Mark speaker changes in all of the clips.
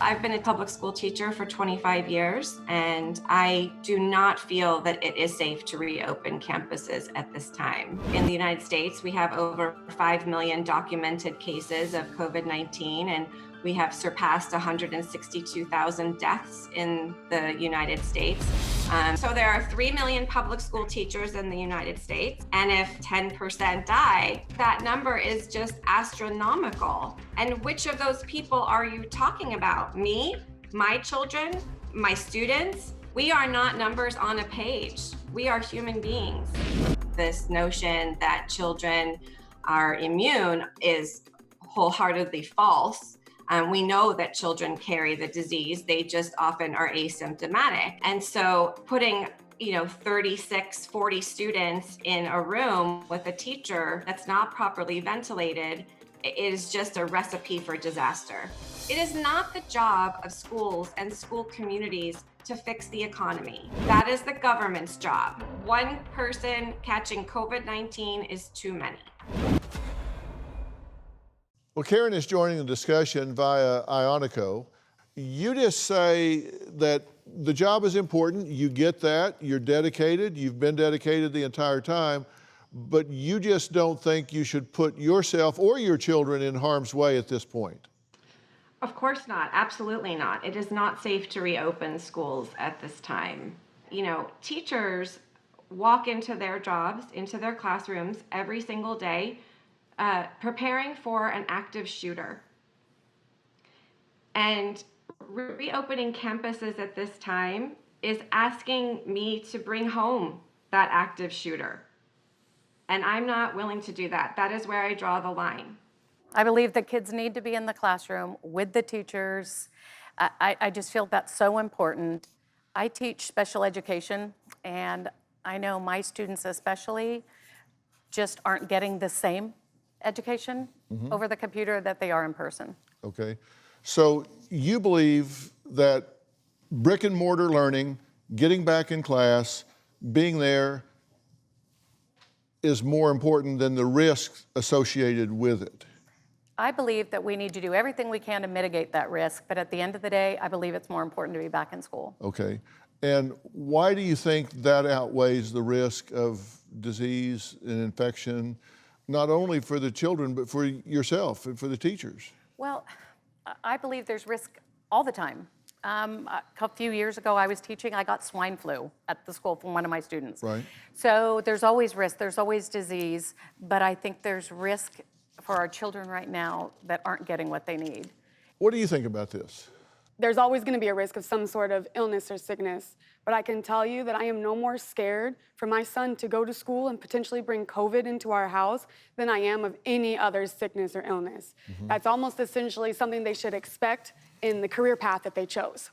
Speaker 1: I've been a public school teacher for 25 years, and I do not feel that it is safe to reopen campuses at this time. In the United States, we have over 5 million documented cases of COVID-19, and we have surpassed 162,000 deaths in the United States. So there are 3 million public school teachers in the United States, and if 10% die, that number is just astronomical. And which of those people are you talking about? Me, my children, my students? We are not numbers on a page. We are human beings. This notion that children are immune is wholeheartedly false. We know that children carry the disease, they just often are asymptomatic. And so putting 36, 40 students in a room with a teacher that's not properly ventilated is just a recipe for disaster. It is not the job of schools and school communities to fix the economy. That is the government's job. One person catching COVID-19 is too many.
Speaker 2: Well, Karen is joining the discussion via Ionico. You just say that the job is important, you get that, you're dedicated, you've been dedicated the entire time, but you just don't think you should put yourself or your children in harm's way at this point.
Speaker 1: Of course not, absolutely not. It is not safe to reopen schools at this time. Teachers walk into their jobs, into their classrooms every single day, preparing for an active shooter. And reopening campuses at this time is asking me to bring home that active shooter. And I'm not willing to do that. That is where I draw the line.
Speaker 3: I believe that kids need to be in the classroom with the teachers. I just feel that's so important. I teach special education, and I know my students especially just aren't getting the same education over the computer that they are in person.
Speaker 2: Okay, so you believe that brick and mortar learning, getting back in class, being there is more important than the risks associated with it?
Speaker 3: I believe that we need to do everything we can to mitigate that risk, but at the end of the day, I believe it's more important to be back in school.
Speaker 2: Okay, and why do you think that outweighs the risk of disease and infection, not only for the children, but for yourself and for the teachers?
Speaker 3: Well, I believe there's risk all the time. A few years ago, I was teaching, I got swine flu at the school from one of my students.
Speaker 2: Right.
Speaker 3: So there's always risk, there's always disease, but I think there's risk for our children right now that aren't getting what they need.
Speaker 2: What do you think about this?
Speaker 4: There's always going to be a risk of some sort of illness or sickness, but I can tell you that I am no more scared for my son to go to school and potentially bring COVID into our house than I am of any other sickness or illness. That's almost essentially something they should expect in the career path that they chose.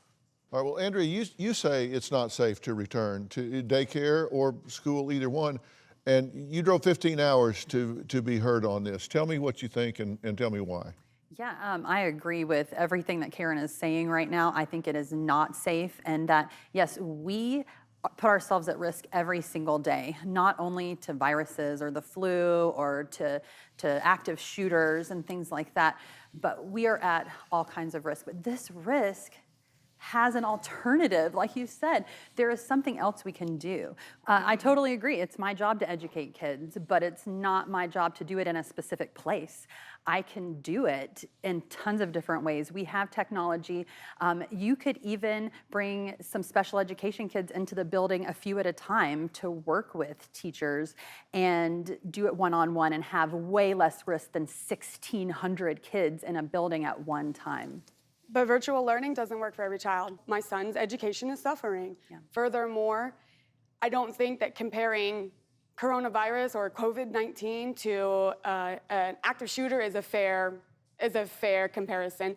Speaker 2: All right, well, Andrea, you say it's not safe to return to daycare or school, either one, and you drove 15 hours to be heard on this. Tell me what you think and tell me why.
Speaker 5: Yeah, I agree with everything that Karen is saying right now. I think it is not safe, and that, yes, we put ourselves at risk every single day, not only to viruses or the flu or to active shooters and things like that, but we are at all kinds of risk. But this risk has an alternative. Like you said, there is something else we can do. I totally agree. It's my job to educate kids, but it's not my job to do it in a specific place. I can do it in tons of different ways. We have technology. You could even bring some special education kids into the building a few at a time to work with teachers and do it one-on-one and have way less risk than 1,600 kids in a building at one time.
Speaker 4: But virtual learning doesn't work for every child. My son's education is suffering. Yeah. Furthermore, I don't think that comparing coronavirus or COVID-19 to an active shooter is a fair comparison.